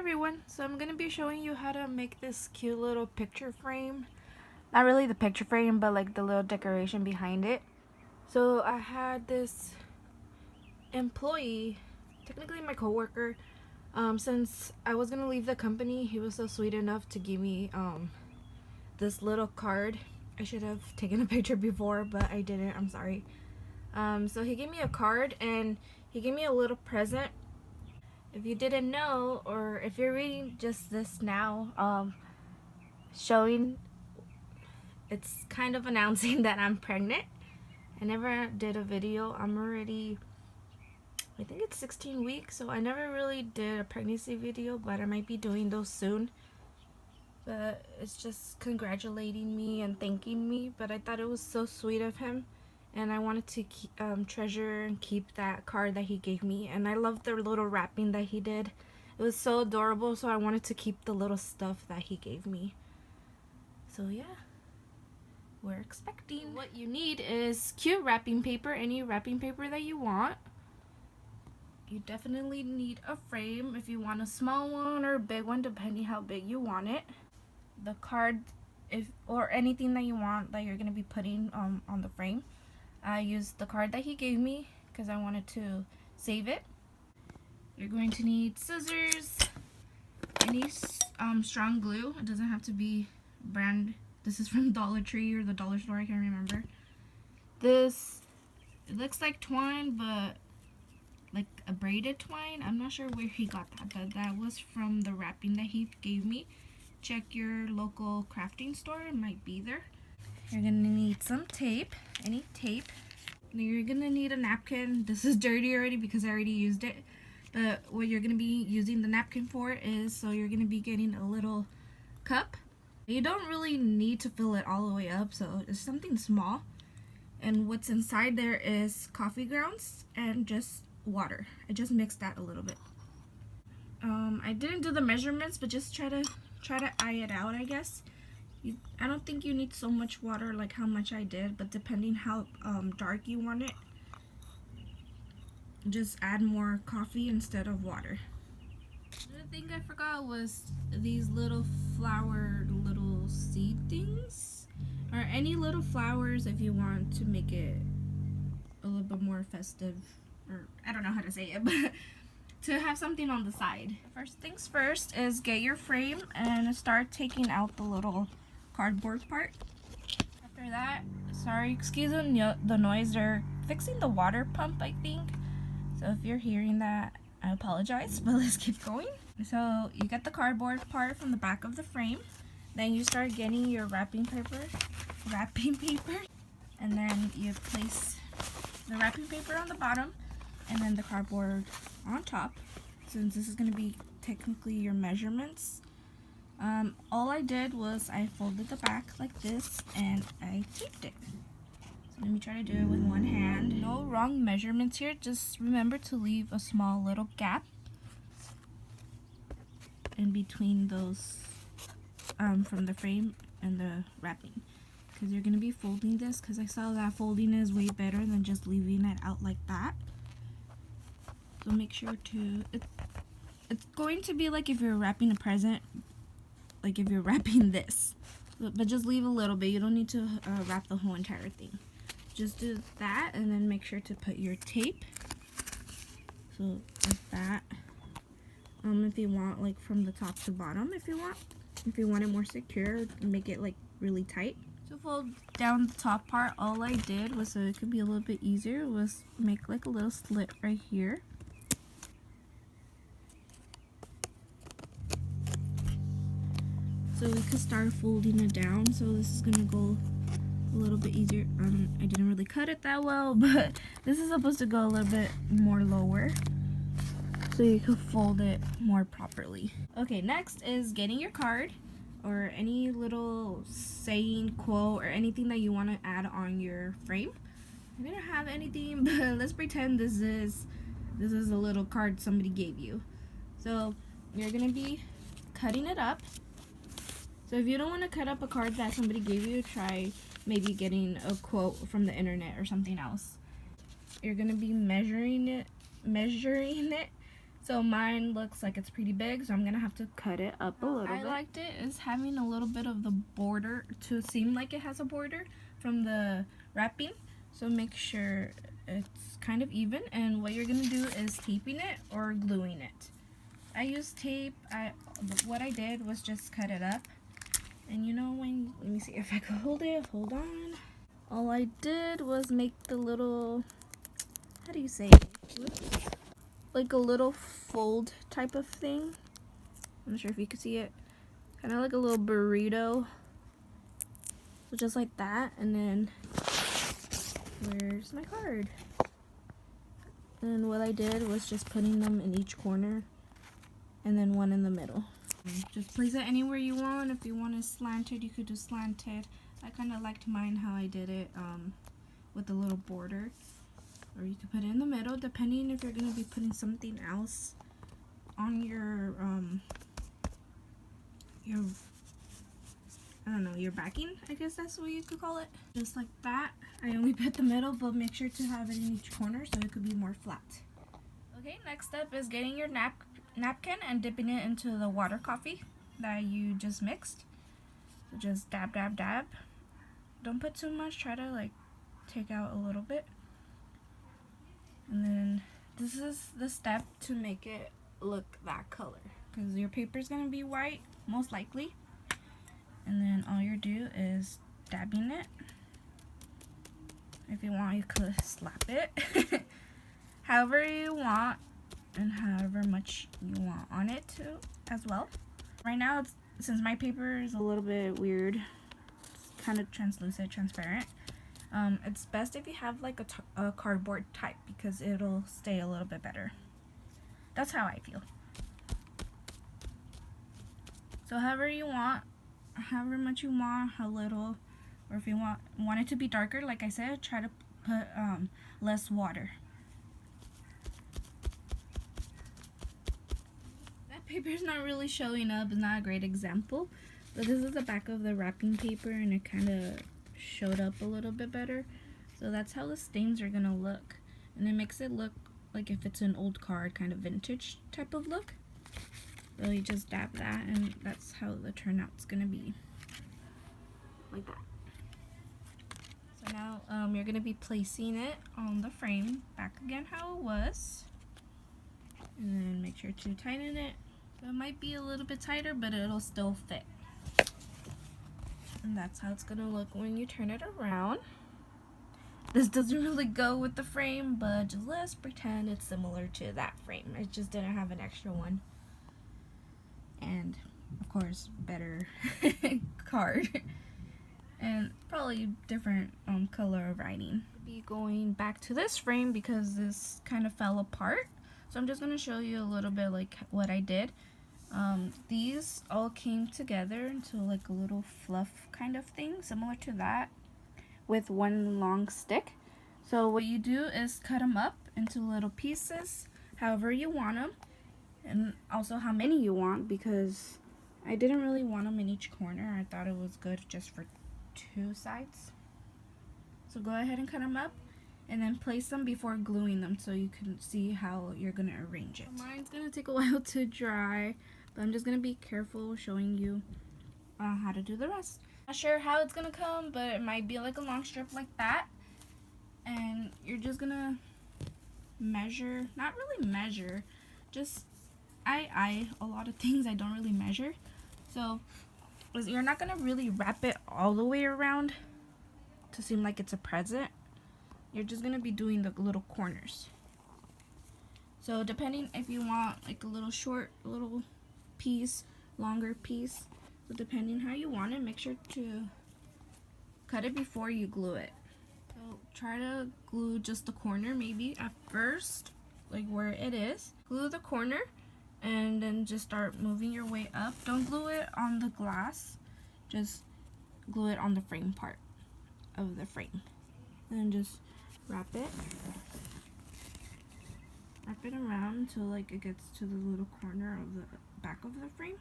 everyone, so I'm gonna be showing you how to make this cute little picture frame. Not really the picture frame, but like the little decoration behind it. So I had this employee, technically my coworker, since I was gonna leave the company, he was so sweet enough to give me this little card. I should have taken a picture before, but I didn't. I'm sorry. So he gave me a card and he gave me a little present. If you didn't know, or if you're reading just this now, showing, it's kind of announcing that I'm pregnant. I never did a video. I'm already, I think it's 16 weeks, so I never really did a pregnancy video, but I might be doing those soon. But it's just congratulating me and thanking me, but I thought it was so sweet of him. And I wanted to treasure and keep that card that he gave me. And I loved the little wrapping that he did. It was so adorable, so I wanted to keep the little stuff that he gave me. So yeah, we're expecting. What you need is cute wrapping paper, any wrapping paper that you want. You definitely need a frame if you want a small one or a big one, depending how big you want it. The card, or anything that you want that you're going to be putting on the frame. I used the card that he gave me because I wanted to save it. You're going to need scissors, any strong glue. It doesn't have to be brand. This is from Dollar Tree or the dollar store, I can't remember. This, it looks like twine, but like a braided twine. I'm not sure where he got that, but that was from the wrapping that he gave me. Check your local crafting store, it might be there. You're gonna need some tape, any tape. You're gonna need a napkin. This is dirty already because I already used it. But what you're gonna be using the napkin for is, so you're gonna be getting a little cup. You don't really need to fill it all the way up, so it's something small. And what's inside there is coffee grounds and just water. I just mixed that a little bit. I didn't do the measurements, but just try to eye it out, I guess. I don't think you need so much water like how much I did, but depending how dark you want it, just add more coffee instead of water. The thing I forgot was these little flower little seed things, or any little flowers if you want to make it a little bit more festive, or I don't know how to say it, but to have something on the side. First things first is get your frame and start taking out the little cardboard part. After that, sorry, excuse the noise, they're fixing the water pump, I think. So if you're hearing that, I apologize, but let's keep going. So you get the cardboard part from the back of the frame. Then you start getting your wrapping paper, and then you place the wrapping paper on the bottom and then the cardboard on top, since this is going to be technically your measurements. All I did was I folded the back like this and I taped it. So let me try to do it with one hand. No wrong measurements here, just remember to leave a small little gap in between those from the frame and the wrapping, because you're going to be folding this, because I saw that folding is way better than just leaving it out like that. So make sure to, it's going to be like if you're wrapping a present, like if you're wrapping this, but just leave a little bit. You don't need to wrap the whole entire thing. Just do that, and then make sure to put your tape, so like that. If you want, like from the top to bottom, if you want it more secure, make it like really tight. To fold down the top part, all I did was, so it could be a little bit easier, was make like a little slit right here. So we could start folding it down. So this is gonna go a little bit easier. I didn't really cut it that well, but this is supposed to go a little bit more lower, so you can fold it more properly. Okay, next is getting your card or any little saying, quote, or anything that you want to add on your frame. I didn't have anything, but let's pretend this is a little card somebody gave you. So you're gonna be cutting it up. So if you don't want to cut up a card that somebody gave you, try maybe getting a quote from the internet or something else. You're going to be measuring it So mine looks like it's pretty big, so I'm gonna have to cut it up a little bit. I liked it is having a little bit of the border to seem like it has a border from the wrapping. So make sure it's kind of even, and what you're gonna do is taping it or gluing it. I used tape. What I did was just cut it up, and you know, when, let me see if I can hold it. Hold on. All I did was make the little, how do you say it? Whoops. Like a little fold type of thing. I'm not sure if you can see it. Kind of like a little burrito. So just like that, and then where's my card? And what I did was just putting them in each corner and then one in the middle. Just place it anywhere you want. If you want it slanted, you could do slanted. I kind of liked mine how I did it with the little border. Or you could put it in the middle, depending if you're going to be putting something else on your I don't know, your backing, I guess that's what you could call it. Just like that. I only put the middle, but make sure to have it in each corner so it could be more flat. Okay, next step is getting your napkin and dipping it into the water coffee that you just mixed. So just dab, dab, dab. Don't put too much, try to like take out a little bit. And then this is the step to make it look that color, because your paper is going to be white, most likely. And then all you do is dabbing it. If you want, you could slap it. However you want, and however much you want on it too, as well. Right now, since my paper is a little bit weird, it's kind of translucent, transparent. It's best if you have like a cardboard type, because it'll stay a little bit better. That's how I feel. So however you want, however much you want, how little, or if you want it to be darker, like I said, try to put less water. That paper's not really showing up. It's not a great example, but this is the back of the wrapping paper, and it kind of showed up a little bit better. So that's how the stains are gonna look, and it makes it look like if it's an old card, kind of vintage type of look. So you just dab that, and that's how the turnout's gonna be, like that. So now you're gonna be placing it on the frame back again how it was, and then make sure to tighten it. So it might be a little bit tighter, but it'll still fit. And that's how it's gonna look when you turn it around. This doesn't really go with the frame, but just let's pretend it's similar to that frame. I just didn't have an extra one. And of course, better card. And probably different color of writing. I'll be going back to this frame because this kind of fell apart. So I'm just gonna show you a little bit like what I did. These all came together into like a little fluff kind of thing, similar to that, with one long stick. So what you do is cut them up into little pieces, however you want them, and also how many you want, because I didn't really want them in each corner. I thought it was good just for 2 sides. So go ahead and cut them up, and then place them before gluing them so you can see how you're gonna arrange it. Mine's gonna take a while to dry, but I'm just gonna be careful showing you how to do the rest. Not sure how it's gonna come, but it might be like a long strip like that, and you're just gonna measure, not really measure, just I a lot of things I don't really measure. So you're not gonna really wrap it all the way around to seem like it's a present. You're just gonna be doing the little corners. So depending if you want like a little short little piece, longer piece, so depending how you want it, make sure to cut it before you glue it. So try to glue just the corner maybe at first, like where it is. Glue the corner, and then just start moving your way up. Don't glue it on the glass, just glue it on the frame part of the frame. And then just wrap it around until like it gets to the little corner of the back of the frame,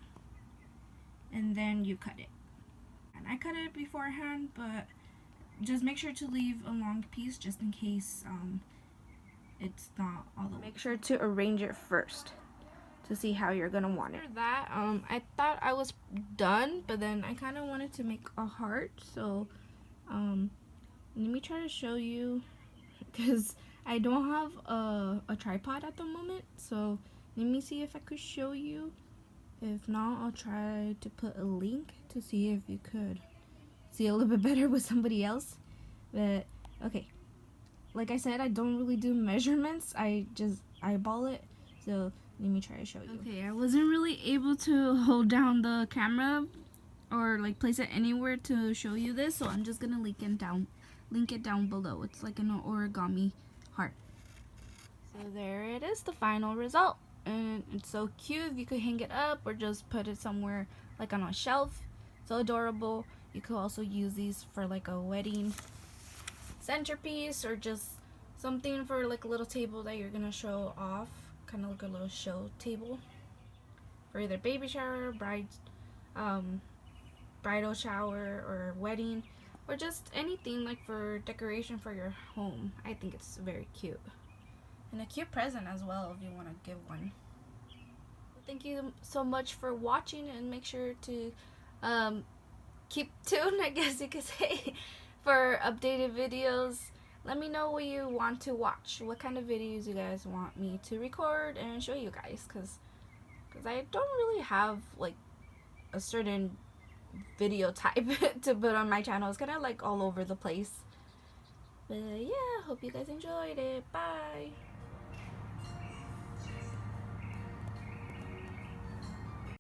and then you cut it. And I cut it beforehand, but just make sure to leave a long piece just in case it's not all the way. Make sure to arrange it first. to see how you're gonna want it. After that, I thought I was done, but then I kind of wanted to make a heart, so let me try to show you, because I don't have a tripod at the moment, so let me see if I could show you. If not, I'll try to put a link to see if you could see a little bit better with somebody else. But okay, like I said, I don't really do measurements, I just eyeball it, so let me try to show you. Okay, I wasn't really able to hold down the camera or like place it anywhere to show you this, so I'm just gonna link it down below. It's like an origami heart. So there it is, the final result, and it's so cute. You could hang it up or just put it somewhere like on a shelf. So adorable. You could also use these for like a wedding centerpiece or just something for like a little table that you're gonna show off, kind of like a little show table for either baby shower, bridal shower, or wedding, or just anything like for decoration for your home. I think it's very cute and a cute present as well if you want to give one. Thank you so much for watching, and make sure to keep tuned, I guess you could say, for updated videos. Let me know what you want to watch, what kind of videos you guys want me to record and show you guys, because I don't really have like a certain video type to put on my channel. It's kind of like all over the place. But yeah, hope you guys enjoyed it. Bye.